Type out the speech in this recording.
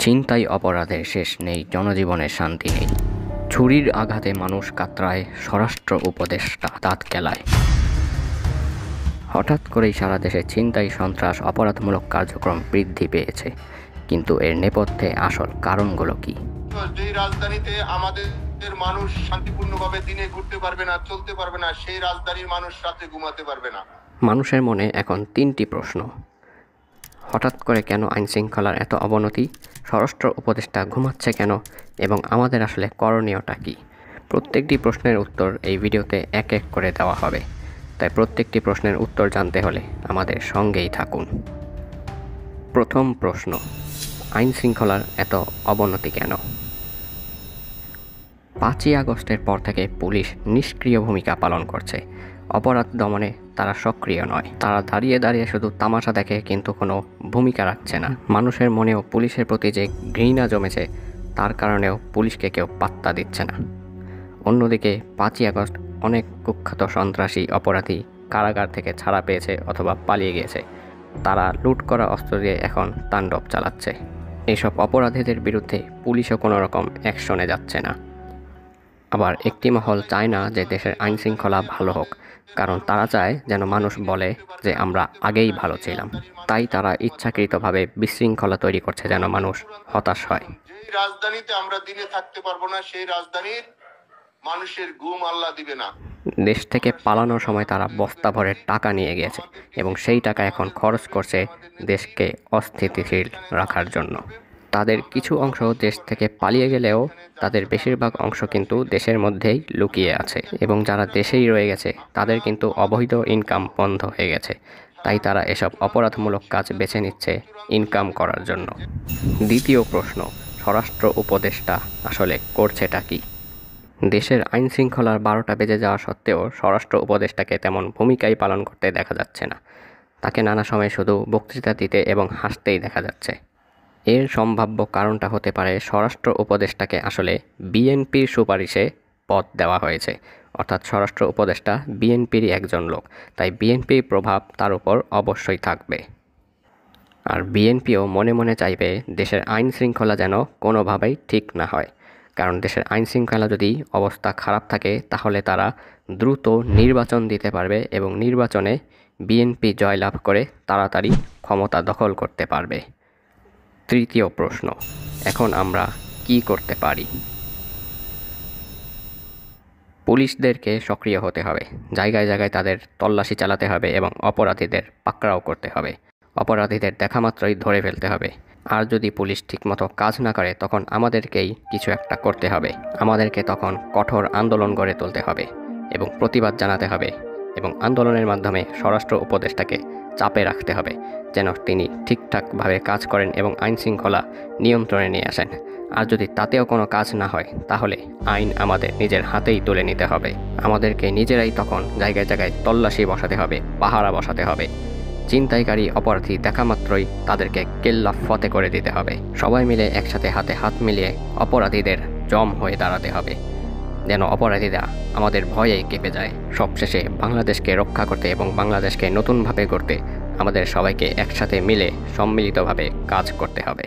ছিনতাই অপরাধের শেষ নেই, জনজীবনের শান্তি নেই। ছুরির আঘাতে মানুষ কাতরায়, স্বরাষ্ট্র উপদেষ্টা দাঁত কেলায়। হঠাৎ করেই সারা দেশে ছিনতাই, সন্ত্রাস, অপরাধমূলক কার্যক্রম বৃদ্ধি পেয়েছে, কিন্তু এর নেপথ্যে আসল কারণগুলো কি? যে রাজধানীতে আমাদের মানুষ শান্তিপূর্ণভাবে দিনে ঘুরতে পারবে না, চলতে পারবে না, সেই রাজধানীর মানুষ রাতে ঘুমাতে পারবে না। মানুষের মনে এখন তিনটি প্রশ্ন: হঠাৎ করে কেন আইনশৃঙ্খলার এত অবনতি, স্বরাষ্ট্র উপদেষ্টা ঘুমাচ্ছে কেন, এবং আমাদের আসলে করণীয়টা কী? প্রত্যেকটি প্রশ্নের উত্তর এই ভিডিওতে এক এক করে দেওয়া হবে, তাই প্রত্যেকটি প্রশ্নের উত্তর জানতে হলে আমাদের সঙ্গেই থাকুন। প্রথম প্রশ্ন: আইনশৃঙ্খলার এত অবনতি কেন? 5ই আগস্টের পর থেকে পুলিশ নিষ্ক্রিয় ভূমিকা পালন করছে। অপরাধ দমনে তারা সক্রিয় নয়, তারা দাঁড়িয়ে দাঁড়িয়ে শুধু তামাশা দেখে, কিন্তু কোনো ভূমিকা রাখছে না। মানুষের মনেও পুলিশের প্রতি যে ঘৃণা জমেছে, তার কারণেও পুলিশকে কেউ পাত্তা দিচ্ছে না। অন্যদিকে 5ই আগস্ট অনেক কুখ্যাত সন্ত্রাসী অপরাধী কারাগার থেকে ছাড়া পেয়েছে অথবা পালিয়ে গিয়েছে। তারা লুট করা অস্ত্র দিয়ে এখন তাণ্ডব চালাচ্ছে। এইসব অপরাধীদের বিরুদ্ধে পুলিশও কোনো রকম অ্যাকশনে যাচ্ছে না। আবার একটি মহল চায় না যে দেশের আইনশৃঙ্খলা ভালো হোক, কারণ তারা চায় যেন মানুষ বলে যে আমরা আগেই ভালো ছিলাম। তাই তারা ইচ্ছাকৃতভাবে বিশৃঙ্খলা তৈরি করছে যেন মানুষ হতাশ হয়। যে রাজধানীতে আমরা দিনে থাকতে পারবো না, সেই রাজধানীর মানুষের ঘুম আল্লাহ দিবে না। দেশ থেকে পালানোর সময় তারা বস্তা ভরে টাকা নিয়ে গেছে এবং সেই টাকা এখন খরচ করছে দেশকে অস্থিতিশীল রাখার জন্য। তাদের কিছু অংশ দেশ থেকে পালিয়ে গেলেও তাদের বেশিরভাগ অংশ কিন্তু দেশের মধ্যেই লুকিয়ে আছে, এবং যারা দেশেই রয়ে গেছে তাদের কিন্তু অবৈধ ইনকাম বন্ধ হয়ে গেছে। তাই তারা এসব অপরাধমূলক কাজ বেছে নিচ্ছে ইনকাম করার জন্য। দ্বিতীয় প্রশ্ন: স্বরাষ্ট্র উপদেষ্টা আসলে করছেটা কি? দেশের আইনশৃঙ্খলার 12টা বেজে যাওয়া সত্ত্বেও স্বরাষ্ট্র উপদেষ্টাকে তেমন ভূমিকাই পালন করতে দেখা যাচ্ছে না। তাকে নানা সময় শুধু বক্তৃতা দিতে এবং হাসতেই দেখা যাচ্ছে। এর সম্ভাব্য কারণটা হতে পারে স্বরাষ্ট্র উপদেষ্টাকে আসলে বিএনপির সুপারিশে পদ দেওয়া হয়েছে, অর্থাৎ স্বরাষ্ট্র উপদেষ্টা বিএনপিরই একজন লোক, তাই বিএনপির প্রভাব তার উপর অবশ্যই থাকবে। আর বিএনপিও মনে মনে চাইবে দেশের আইন শৃঙ্খলা যেন কোনোভাবেই ঠিক না হয়, কারণ দেশের আইন শৃঙ্খলা যদি অবস্থা খারাপ থাকে তাহলে তারা দ্রুত নির্বাচন দিতে পারবে এবং নির্বাচনে বিএনপি জয়লাভ করে তাড়াতাড়ি ক্ষমতা দখল করতে পারবে। তৃতীয় প্রশ্ন: এখন আমরা কি করতে পারি? পুলিশদেরকে সক্রিয় হতে হবে, জায়গায় জায়গায় তাদের তল্লাশি চালাতে হবে এবং অপরাধীদের পাকড়াও করতে হবে। অপরাধীদের দেখামাত্রই ধরে ফেলতে হবে। আর যদি পুলিশ ঠিকমতো কাজ না করে তখন আমাদেরকেই কিছু একটা করতে হবে। আমাদেরকে তখন কঠোর আন্দোলন গড়ে তুলতে হবে এবং প্রতিবাদ জানাতে হবে, এবং আন্দোলনের মাধ্যমে স্বরাষ্ট্র উপদেষ্টাকে চাপে রাখতে হবে যেন তিনি ঠিকঠাকভাবে কাজ করেন এবং আইনশৃঙ্খলা নিয়ন্ত্রণে নিয়ে আসেন। আর যদি তাতেও কোনো কাজ না হয় তাহলে আইন আমাদের নিজের হাতেই তুলে নিতে হবে। আমাদেরকে নিজেরাই তখন জায়গায় জায়গায় তল্লাশি বসাতে হবে, পাহারা বসাতে হবে। ছিনতাইকারী অপরাধী দেখা মাত্রই তাদেরকে কেল্লা ফতে করে দিতে হবে। সবাই মিলে একসাথে হাতে হাত মিলিয়ে অপরাধীদের জম হয়ে দাঁড়াতে হবে, যেন অপরাধীরা আমাদের ভয়ে কেঁপে যায়। সবশেষে বাংলাদেশকে রক্ষা করতে এবং বাংলাদেশকে নতুনভাবে গড়তে আমাদের সবাইকে একসাথে মিলে সম্মিলিতভাবে কাজ করতে হবে।